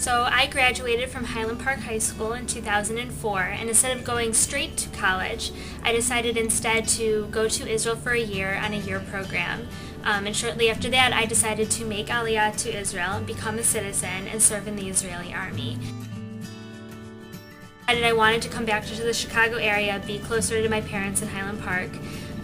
So I graduated from Highland Park High School in 2004, and instead of going straight to college, I decided instead to go to Israel for a year on a year program. And shortly after that, I decided to make Aliyah to Israel, become a citizen, and serve in the Israeli army. And I wanted to come back to the Chicago area, be closer to my parents in Highland Park,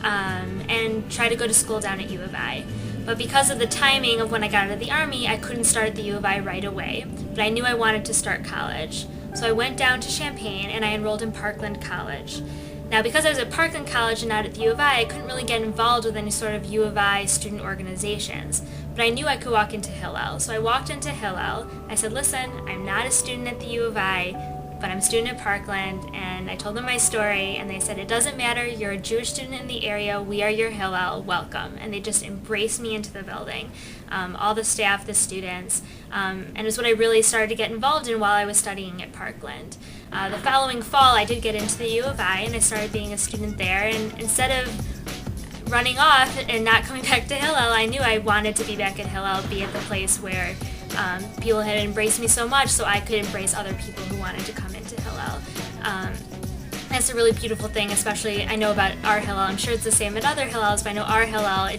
and try to go to school down at U of I. But because of the timing of when I got out of the Army, I couldn't start at the U of I right away. But I knew I wanted to start college. So I went down to Champaign and I enrolled in Parkland College. Now, because I was at Parkland College and not at the U of I couldn't really get involved with any sort of U of I student organizations. But I knew I could walk into Hillels. So I walked into Hillel. I said, listen, I'm not a student at the U of I, but I'm a student at Parkland, and I told them my story, and they said, it doesn't matter, you're a Jewish student in the area, we are your Hillel, welcome. And they just embraced me into the building, all the staff, the students, and it was what I really started to get involved in while I was studying at Parkland. The following fall, I did get into the U of I, and I started being a student there, and instead of running off and not coming back to Hillel, I knew I wanted to be back at Hillel, be at the place where people had embraced me so much so I could embrace other people who wanted to come into Hillel. That's a really beautiful thing, especially I know about our Hillel. I'm sure it's the same at other Hillels, but I know our Hillel,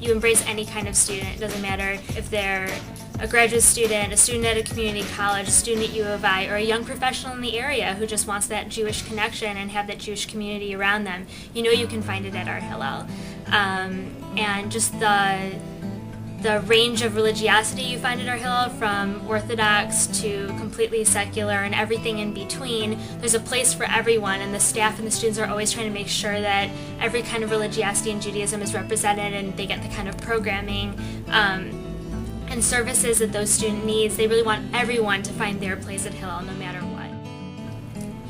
you embrace any kind of student. It doesn't matter if they're a graduate student, a student at a community college, a student at U of I, or a young professional in the area who just wants that Jewish connection and have that Jewish community around them. You know you can find it at our Hillel. And just the range of religiosity you find at our Hillel, from Orthodox to completely secular and everything in between. There's a place for everyone, and the staff and the students are always trying to make sure that every kind of religiosity in Judaism is represented and they get the kind of programming and services that those student needs. They really want everyone to find their place at Hillel no matter what.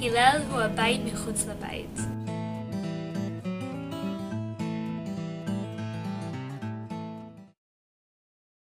Hillel hu habayit michutz labayit.